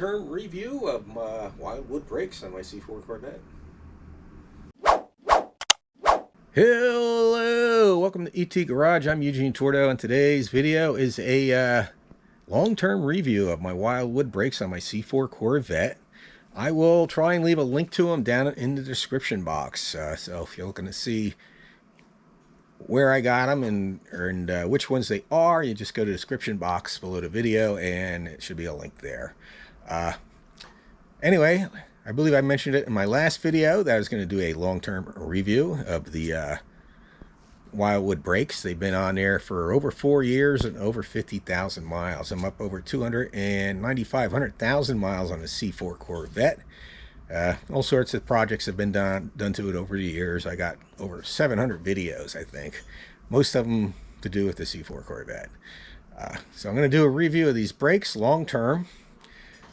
long-term review of my Wilwood brakes on my C4 Corvette. Hello, welcome to ET Garage. I'm Eugene Tordo, and today's video is a long-term review of my Wilwood brakes on my C4 Corvette. I will try and leave a link to them down in the description box. So if you're looking to see where I got them and which ones they are, you just go to the description box below the video and it should be a link there. Anyway, I believe I mentioned it in my last video that I was going to do a long-term review of the Wilwood brakes. They've been on there for over 4 years and over 50,000 miles. I'm up over 295,000 miles on the C4 Corvette. All sorts of projects have been done to it over the years. I got over 700 videos, I think, most of them to do with the C4 Corvette. So I'm going to do a review of these brakes long term.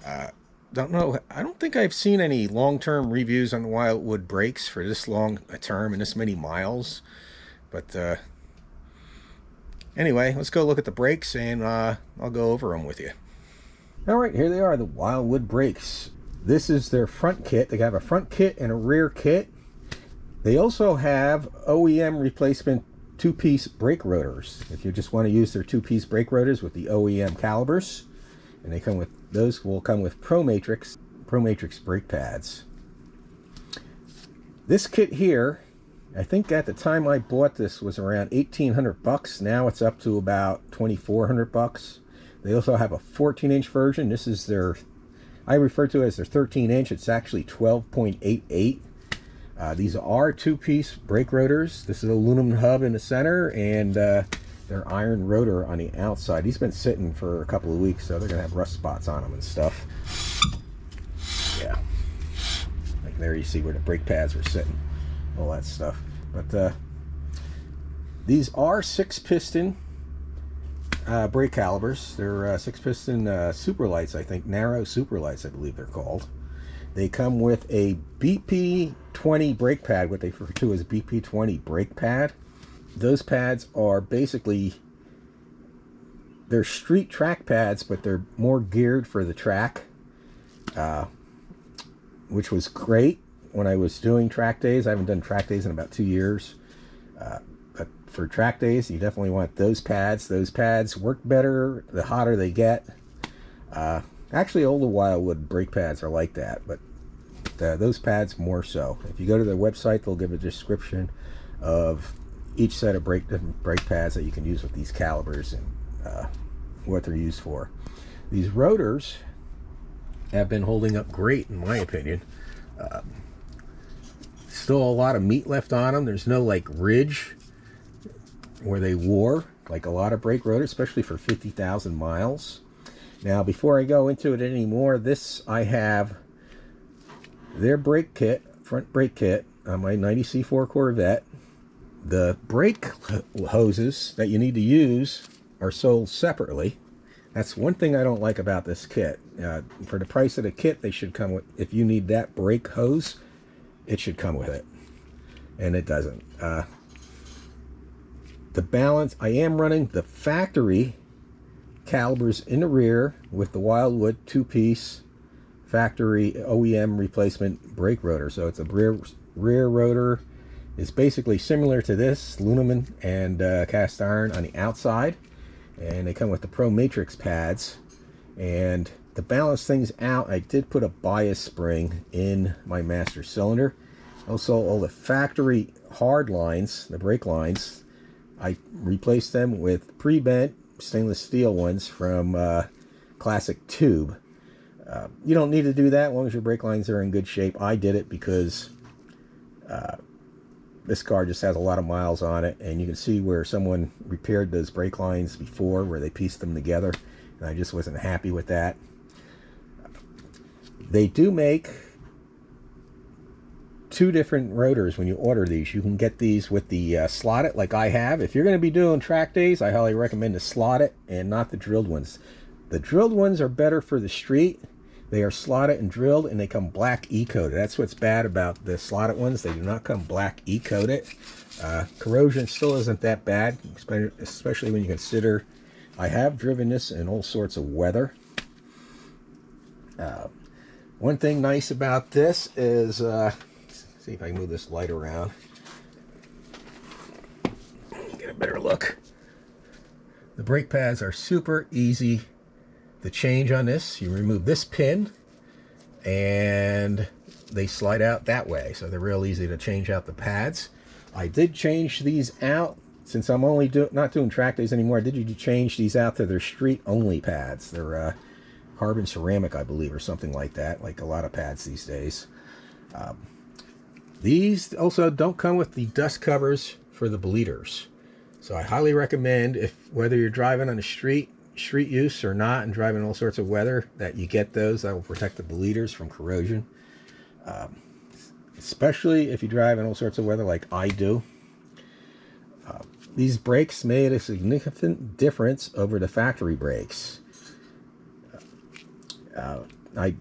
I don't think I've seen any long-term reviews on the Wilwood brakes for this long a term and this many miles. But anyway, let's go look at the brakes and I'll go over them with you. All right, here they are, the Wilwood brakes. This is their front kit. They have a front kit and a rear kit. They also have OEM replacement two-piece brake rotors. If you just want to use their two-piece brake rotors with the OEM calibers, and they come with those will come with Pro Matrix brake pads. This kit here, I think at the time I bought this was around 1,800 bucks. Now it's up to about 2,400 bucks. They also have a 14-inch version. This is their, I refer to it as their 13-inch. It's actually 12.88. These are two-piece brake rotors. This is an aluminum hub in the center and their iron rotor on the outside. He's been sitting for a couple of weeks, so they're gonna have rust spots on them and stuff. Yeah, like there you see where the brake pads are sitting, all that stuff. But these are 6-piston brake calibers. They're 6-piston super lights, I think, narrow super lights, I believe they're called. They come with a BP20 brake pad, what they refer to as BP20 brake pad. Those pads are basically, they're street track pads, but they're more geared for the track, which was great when I was doing track days. I haven't done track days in about 2 years. But for track days, you definitely want those pads. Those pads work better the hotter they get. Actually, all the Wilwood brake pads are like that, but those pads more so. If you go to their website, they'll give a description of each set of different brake pads that you can use with these calibers and what they're used for. These rotors have been holding up great, in my opinion. Still a lot of meat left on them. There's no like ridge where they wore like a lot of brake rotors, especially for 50,000 miles. Now, before I go into it anymore, I have their brake kit, front brake kit on my 90 C4 Corvette. The brake hoses that you need to use are sold separately. That's one thing I don't like about this kit. For the price of the kit, they should come with, if you need that brake hose, it should come with it. And it doesn't. The balance, I am running the factory calibers in the rear with the Wilwood two-piece factory OEM replacement brake rotor. So it's a rear rotor. Is basically similar to this, aluminum and cast iron on the outside, and they come with the Pro Matrix pads. And to balance things out, I did put a bias spring in my master cylinder. Also, all the factory hard lines, the brake lines, I replaced them with pre-bent stainless steel ones from Classic Tube. You don't need to do that as long as your brake lines are in good shape. I did it because this car just has a lot of miles on it, and you can see where someone repaired those brake lines before, where they pieced them together, and I just wasn't happy with that. They do make 2 different rotors when you order these. You can get these with the slotted, like I have. If you're going to be doing track days, I highly recommend the slotted and not the drilled ones. The drilled ones are better for the street. They are slotted and drilled, and they come black E-coated. That's what's bad about the slotted ones. They do not come black E-coated. Corrosion still isn't that bad, especially when you consider I have driven this in all sorts of weather. One thing nice about this is, see if I can move this light around. Get a better look. The brake pads are super easy to change on this. You remove this pin and they slide out that way, so they're real easy to change out the pads. I did change these out since I'm only not doing track days anymore. I did change these out to their street only pads. They're carbon ceramic, I believe, or something like that, like a lot of pads these days. These also don't come with the dust covers for the bleeders, so I highly recommend, if whether you're driving on the street use or not, and driving all sorts of weather, that you get those. That will protect the bleeders from corrosion, especially if you drive in all sorts of weather like I do. These brakes made a significant difference over the factory brakes.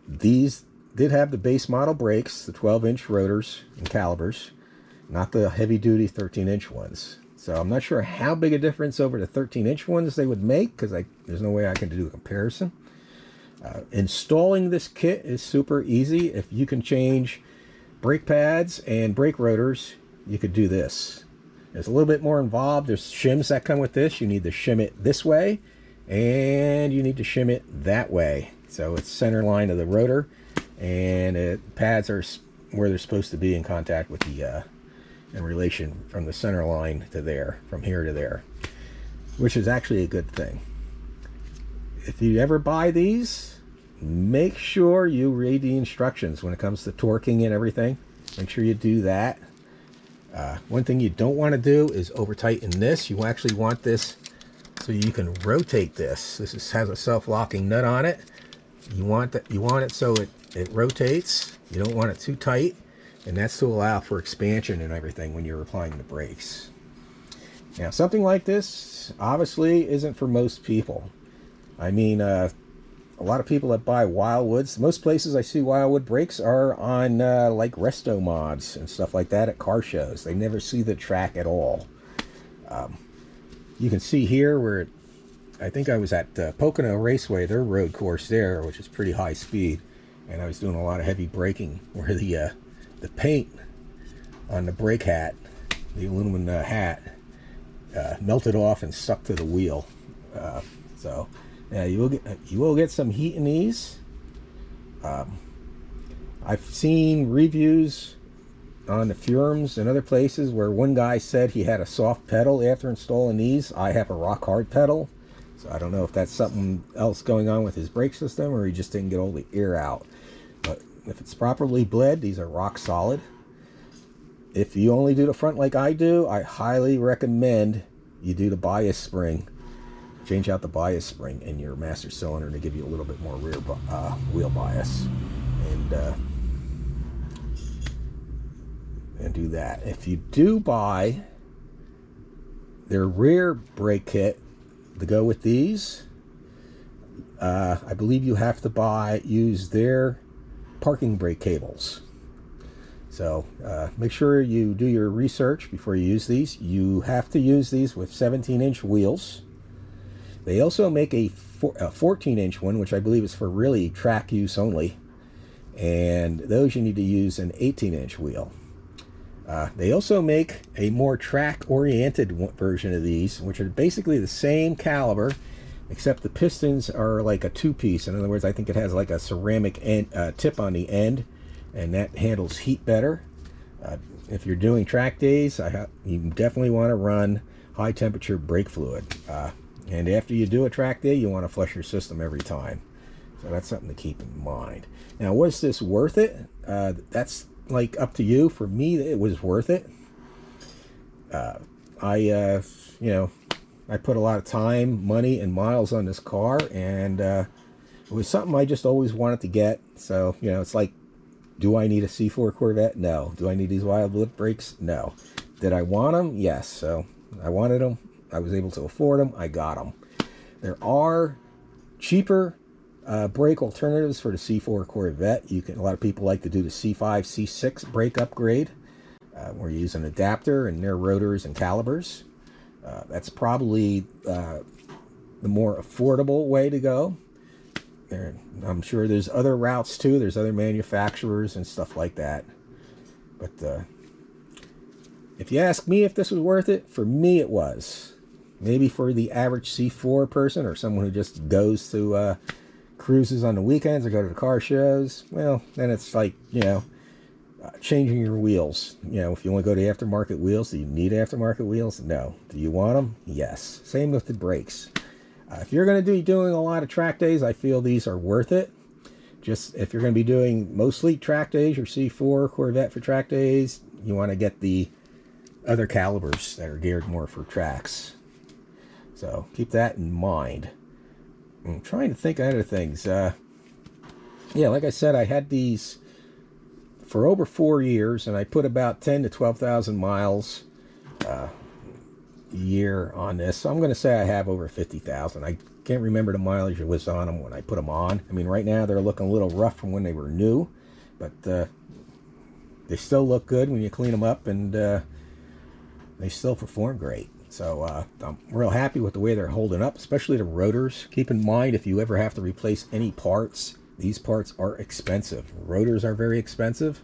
These did have the base model brakes, the 12-inch rotors and calipers, not the heavy-duty 13-inch ones. So I'm not sure how big a difference over the 13-inch ones they would make, because there's no way I can do a comparison. Installing this kit is super easy. If you can change brake pads and brake rotors, you could do this. It's a little bit more involved. There's shims that come with this. You need to shim it this way, and you need to shim it that way. So it's center line of the rotor, and pads are where they're supposed to be in contact with the in relation from the center line to there, from here to there, which is actually a good thing. If you ever buy these, make sure you read the instructions when it comes to torquing and everything. Make sure you do that. One thing you don't want to do is over tighten this. You actually want this so you can rotate this. This has a self-locking nut on it. You want it so it rotates. You don't want it too tight, and that's to allow for expansion and everything when you're applying the brakes. Now, something like this obviously isn't for most people. I mean, a lot of people that buy Wilwoods, most places I see Wilwood brakes are on like resto mods and stuff like that at car shows. They never see the track at all. You can see here where I think I was at Pocono Raceway, their road course there, which is pretty high speed, and I was doing a lot of heavy braking where the paint on the brake hat, the aluminum hat, melted off and stuck to the wheel. So yeah, you will get some heat in these. I've seen reviews on the forums and other places where one guy said he had a soft pedal after installing these. I have a rock hard pedal, so I don't know if that's something else going on with his brake system, or he just didn't get all the air out. But if it's properly bled, these are rock solid. If you only do the front like I do, I highly recommend you do the bias spring. Change out the bias spring in your master cylinder to give you a little bit more rear wheel bias, and do that. If you do buy their rear brake kit to go with these, I believe you have to use their parking brake cables. So make sure you do your research before you use these. You have to use these with 17-inch wheels. They also make a 14-inch one, which I believe is for really track use only, and those you need to use an 18-inch wheel. They also make a more track-oriented version of these, which are basically the same caliber, except the pistons are like a two-piece. In other words, I think it has like a ceramic tip on the end, and that handles heat better. If you're doing track days, you definitely want to run high-temperature brake fluid. And after you do a track day, you want to flush your system every time. So that's something to keep in mind. Now, was this worth it? That's like up to you. For me, it was worth it. I put a lot of time, money, and miles on this car, and it was something I just always wanted to get. So, it's like, do I need a C4 Corvette? No. Do I need these Wilwood brakes? No. Did I want them? Yes. So I wanted them. I was able to afford them. I got them. There are cheaper brake alternatives for the C4 Corvette. A lot of people like to do the C5, C6 brake upgrade, where you use an adapter and their rotors and calipers. That's probably the more affordable way to go. I'm sure there's other routes too. There's other manufacturers and stuff like that. But if you ask me if this was worth it, for me it was. Maybe for the average C4 person or someone who just goes to cruises on the weekends or go to the car shows, well, then it's like, you know, changing your wheels. You know, if you want to go to aftermarket wheels, do you need aftermarket wheels? No. Do you want them? Yes. Same with the brakes. If you're going to be doing a lot of track days, I feel these are worth it. Just if you're going to be doing mostly track days, your C4 Corvette for track days, you want to get the other calibers that are geared more for tracks. So keep that in mind. I'm trying to think of other things. Yeah, like I said, I had these for over 4 years, and I put about 10 to 12,000 miles a year on this. So I'm going to say I have over 50,000. I can't remember the mileage it was on them when I put them on. I mean, right now they're looking a little rough from when they were new, but they still look good when you clean them up, and they still perform great. So I'm real happy with the way they're holding up, especially the rotors. Keep in mind, if you ever have to replace any parts, these parts are expensive. Rotors are very expensive,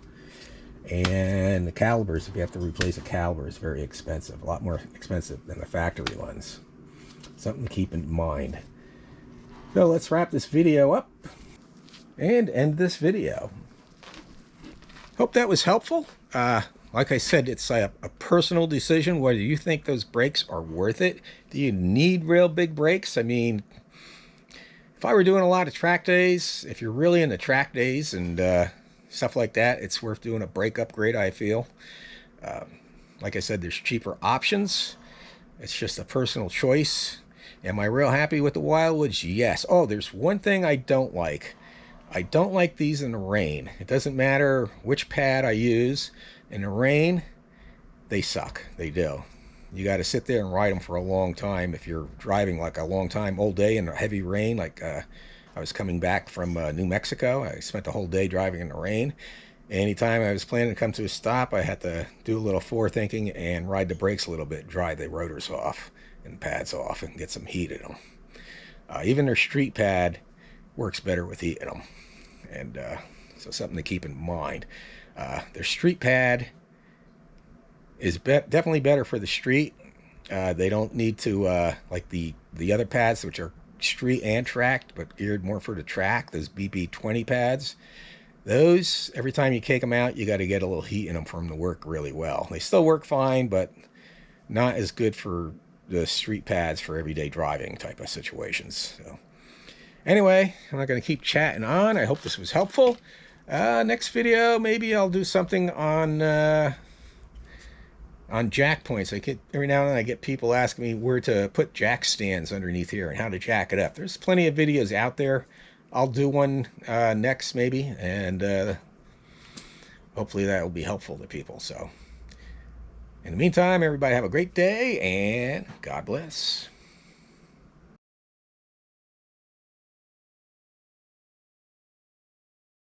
and the calibers, if you have to replace a caliber, is very expensive. A lot more expensive than the factory ones. Something to keep in mind. So let's wrap this video up and end this video. Hope that was helpful. Like I said, it's a personal decision whether you think those brakes are worth it. Do you need real big brakes? I mean, if I were doing a lot of track days, if you're really into track days and stuff like that, it's worth doing a brake upgrade, I feel. Like I said, there's cheaper options. It's just a personal choice. Am I real happy with the Wilwoods? Yes. Oh, there's one thing I don't like. I don't like these in the rain. It doesn't matter which pad I use. In the rain, they suck. They do. You got to sit there and ride them for a long time. If you're driving like a long time, all day in heavy rain, like I was coming back from New Mexico. I spent the whole day driving in the rain. Anytime I was planning to come to a stop, I had to do a little forethinking and ride the brakes a little bit, dry the rotors off and pads off, and get some heat in them. Even their street pad works better with heat in them. And so something to keep in mind. Their street pad is definitely better for the street. They don't need to, like the other pads, which are street and tracked, but geared more for the track, those BB20 pads. Those, every time you take them out, you got to get a little heat in them for them to work really well. They still work fine, but not as good for the street pads for everyday driving type of situations. So anyway, I'm not going to keep chatting on. I hope this was helpful. Next video, maybe I'll do something on jack points. Every now and then I get people asking me where to put jack stands underneath here and how to jack it up. There's plenty of videos out there. I'll do one next maybe, and hopefully that will be helpful to people. So in the meantime, everybody have a great day, and God bless.